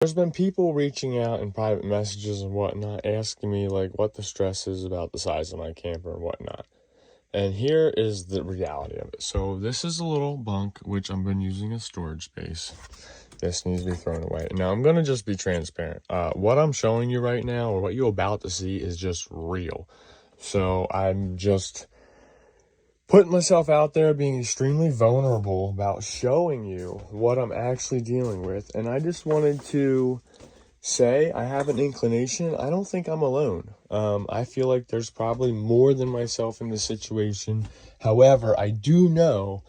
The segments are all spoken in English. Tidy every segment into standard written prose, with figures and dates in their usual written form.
There's been people reaching out in private messages and whatnot, asking me like what the stress is about the size of my camper and whatnot. And here is the reality of it. So this is a little bunk, which I've been using as storage space. This needs to be thrown away. Now I'm going to just be transparent. What I'm showing you right now, or what you're about to see, is just real. So I'm just putting myself out there, being extremely vulnerable about showing you what I'm actually dealing with. And I just wanted to say I have an inclination. I don't think I'm alone. I feel like there's probably more than myself in the situation. However, I do know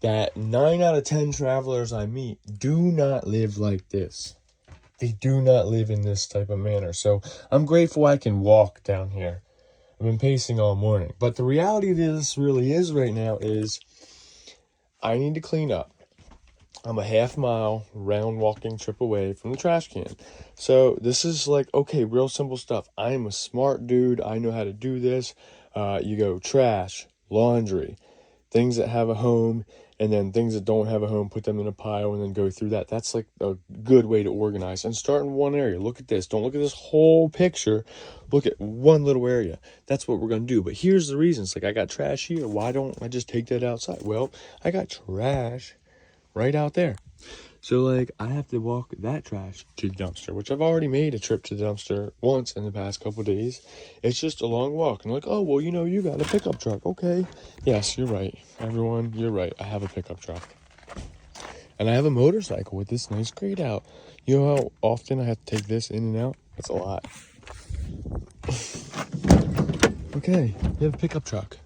that 9 out of 10 travelers I meet do not live like this. They do not live in this type of manner. So I'm grateful I can walk down here. I've been pacing all morning. But the reality of this really is right now is I need to clean up. I'm a half-mile round walking trip away from the trash can. So this is like, okay, real simple stuff. I'm a smart dude. I know how to do this. You go trash, laundry, things that have a home, and then things that don't have a home, put them in a pile and then go through that. That's like a good way to organize. And start in one area. Look at this. Don't look at this whole picture. Look at one little area. That's what we're going to do. But here's the reason. It's like, I got trash here. Why don't I just take that outside? Well, I got trash right out there. So like I have to walk that trash to the dumpster, which I've already made a trip to the dumpster once in the past couple of days. It's just a long walk. And like, oh, well, you got a pickup truck. Okay. Yes, you're right. Everyone, you're right. I have a pickup truck. And I have a motorcycle with this nice crate out. You know how often I have to take this in and out? That's a lot. Okay, you have a pickup truck.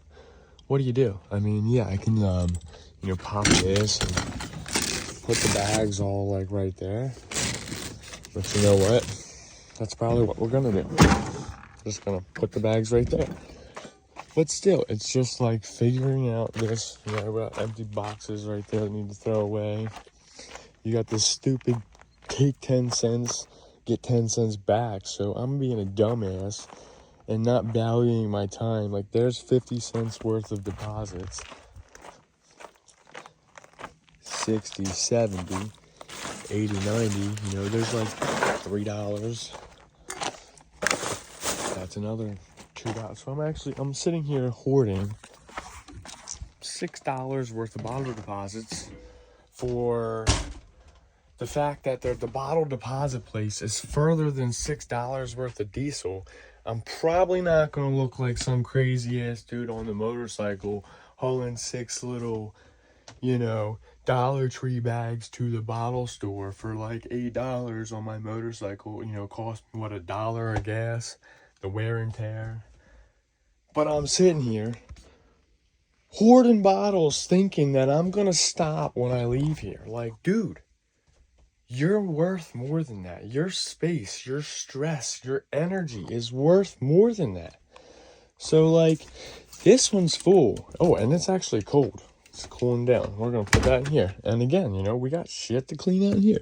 What do? I mean, yeah, I can, pop this and put the bags all like right there. But you know what? That's probably what we're gonna do. Just gonna put the bags right there. But still, it's just like figuring out this. We got empty boxes right there that need to throw away. You got this stupid take 10 cents, get 10 cents back. So I'm being a dumbass and not valuing my time. Like there's 50 cents worth of deposits. 60, 70, 80, 90, there's like $3. That's another $2. So I'm sitting here hoarding $6 worth of bottle deposits for the fact that the bottle deposit place is further than $6 worth of diesel. I'm probably not going to look like some crazy ass dude on the motorcycle hauling 6 little, Dollar Tree bags to the bottle store for like $8 on my motorcycle. Cost me what, $1 of gas, the wear and tear. But I'm sitting here hoarding bottles thinking that I'm gonna stop when I leave here. Like, dude, you're worth more than that. Your space, your stress, your energy is worth more than that. So like, this one's full. Oh, and it's actually cold. It's cooling down. We're gonna put that in here. And again, we got shit to clean out in here.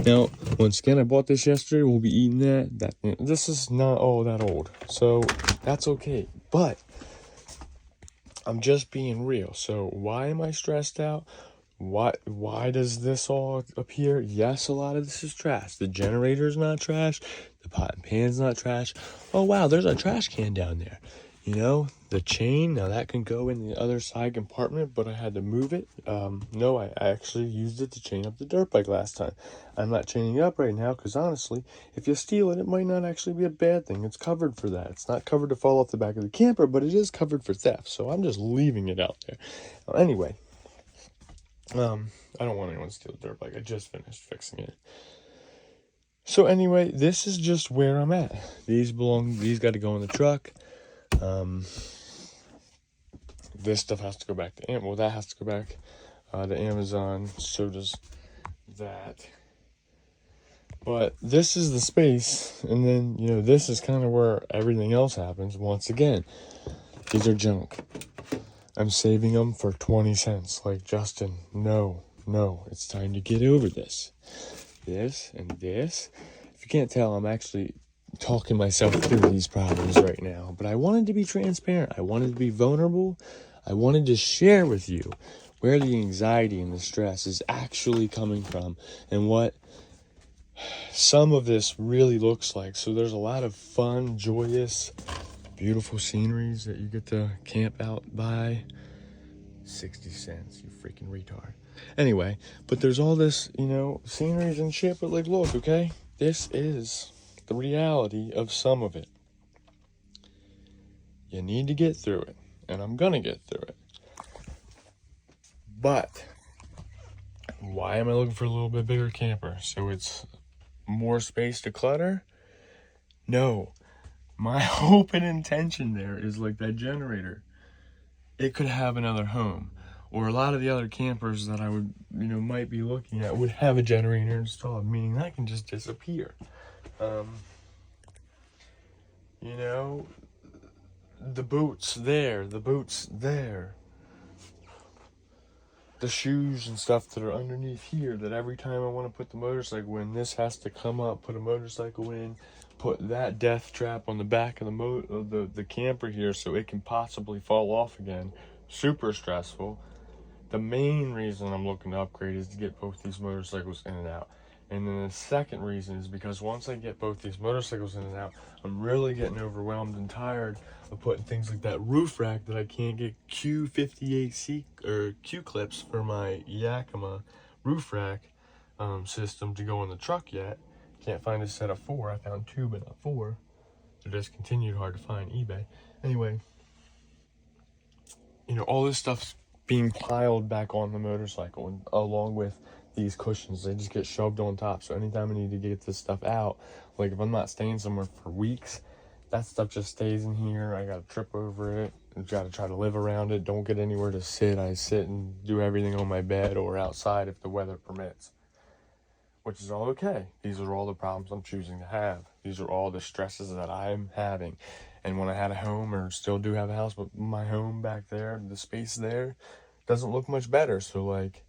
Now, once again, I bought this yesterday. We'll be eating that. This is not all that old, so that's okay. But I'm just being real. So why am I stressed out? Why does this all appear? Yes, a lot of this is trash. The generator's not trash. The pot and pan's not trash. Oh wow, there's a trash can down there. The chain, now that can go in the other side compartment, but I had to move it. No, I actually used it to chain up the dirt bike last time. I'm not chaining it up right now because honestly, if you steal it, it might not actually be a bad thing. It's covered for that. It's not covered to fall off the back of the camper, but it is covered for theft. So I'm just leaving it out there. Anyway, I don't want anyone to steal the dirt bike. I just finished fixing it. So anyway, this is just where I'm at. These got to go in the truck. This stuff has to go back to Amazon. Well, that has to go back to Amazon. So does that. But this is the space, and then this is kind of where everything else happens. Once again, these are junk. I'm saving them for 20 cents. Like, Justin, no, it's time to get over this. This and this. If you can't tell, I'm actually talking myself through these problems right now. But I wanted to be transparent. I wanted to be vulnerable. I wanted to share with you where the anxiety and the stress is actually coming from and what some of this really looks like. So there's a lot of fun, joyous, beautiful sceneries that you get to camp out by. 60 cents, you freaking retard. Anyway, but there's all this, sceneries and shit, but like, look, okay? This is the reality of some of it. You need to get through it, and I'm gonna get through it. But why am I looking for a little bit bigger camper? So it's more space to clutter? No. My hope and intention there is like that generator. It could have another home. Or a lot of the other campers that I would, might be looking at would have a generator installed, meaning that can just disappear. The boots there, the shoes and stuff that are underneath here, that every time I want to put the motorcycle in, this has to come up, put a motorcycle in, put that death trap on the back of the camper here so it can possibly fall off again. Super stressful. The main reason I'm looking to upgrade is to get both these motorcycles in and out. And then the second reason is because once I get both these motorcycles in and out, I'm really getting overwhelmed and tired of putting things like that roof rack that I can't get Q58C or Q clips for my Yakima roof rack system to go in the truck yet. Can't find a set of 4. I found 2 but not 4. They're discontinued, hard to find, eBay. Anyway, all this stuff's being piled back on the motorcycle, and along with these cushions, they just get shoved on top. So anytime I need to get this stuff out, like if I'm not staying somewhere for weeks, that stuff just stays in here. I gotta trip over it, gotta try to live around it, don't get anywhere to sit. I sit and do everything on my bed or outside if the weather permits, which is all okay. These are all the problems I'm choosing to have. These are all the stresses that I'm having. And when I had a home, or still do have a house, but my home back there, the space there doesn't look much better. So like,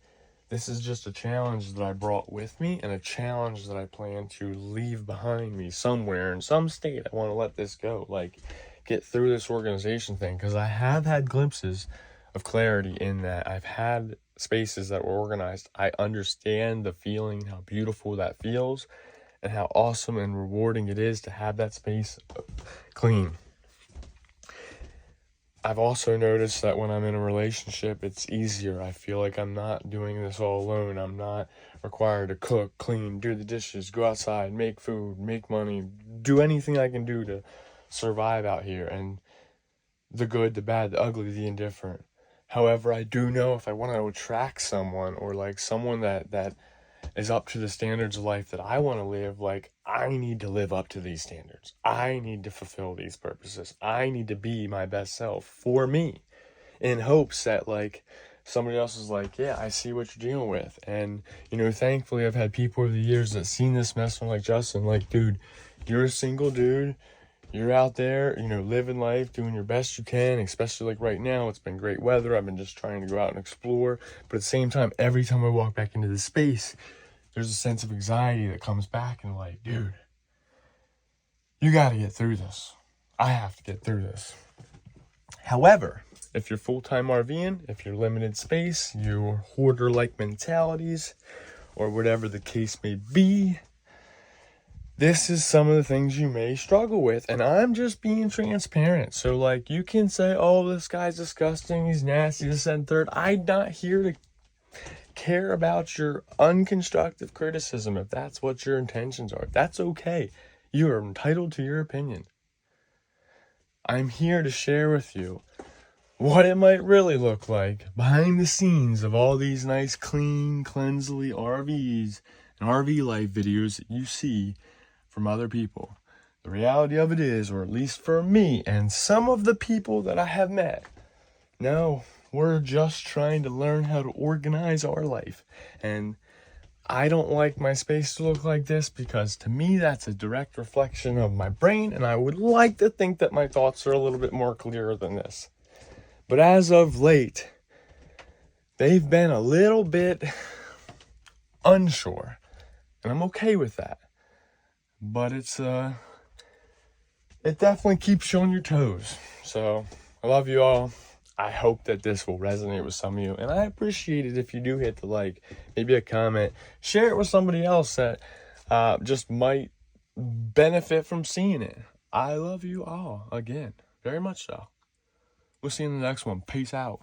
this is just a challenge that I brought with me, and a challenge that I plan to leave behind me somewhere in some state. I want to let this go, like get through this organization thing, because I have had glimpses of clarity in that I've had spaces that were organized. I understand the feeling, how beautiful that feels, and how awesome and rewarding it is to have that space clean. I've also noticed that when I'm in a relationship, it's easier. I feel like I'm not doing this all alone. I'm not required to cook, clean, do the dishes, go outside, make food, make money, do anything I can do to survive out here. And the good, the bad, the ugly, the indifferent. However, I do know if I want to attract someone, or like someone that is up to the standards of life that I want to live, like I need to live up to these standards. I need to fulfill these purposes. I need to be my best self for me, in hopes that like somebody else is like, yeah, I see what you're dealing with. And, thankfully I've had people over the years that seen this mess and like, Justin, like, dude, you're a single dude. You're out there, living life, doing your best you can, especially like right now. It's been great weather. I've been just trying to go out and explore. But at the same time, every time I walk back into this space, there's a sense of anxiety that comes back, and like, dude, you got to get through this. I have to get through this. However, if you're full-time RVing, if you're limited space, you're hoarder-like mentalities, or whatever the case may be, this is some of the things you may struggle with, and I'm just being transparent. So like, you can say, oh, this guy's disgusting, he's nasty, this and third. I'm not here to care about your unconstructive criticism. If that's what your intentions are, that's okay. You are entitled to your opinion. I'm here to share with you what it might really look like behind the scenes of all these nice, clean, cleansly RVs and RV life videos that you see from other people. The reality of it is, or at least for me and some of the people that I have met, no, we're just trying to learn how to organize our life. And I don't like my space to look like this, because to me that's a direct reflection of my brain, and I would like to think that my thoughts are a little bit more clearer than this. But as of late, they've been a little bit unsure, and I'm okay with that. But it definitely keeps you on your toes. So I love you all. I hope that this will resonate with some of you, and I appreciate it if you do hit the like, maybe a comment, share it with somebody else that just might benefit from seeing it. I love you all again, very much so. We'll see you in the next one. Peace out.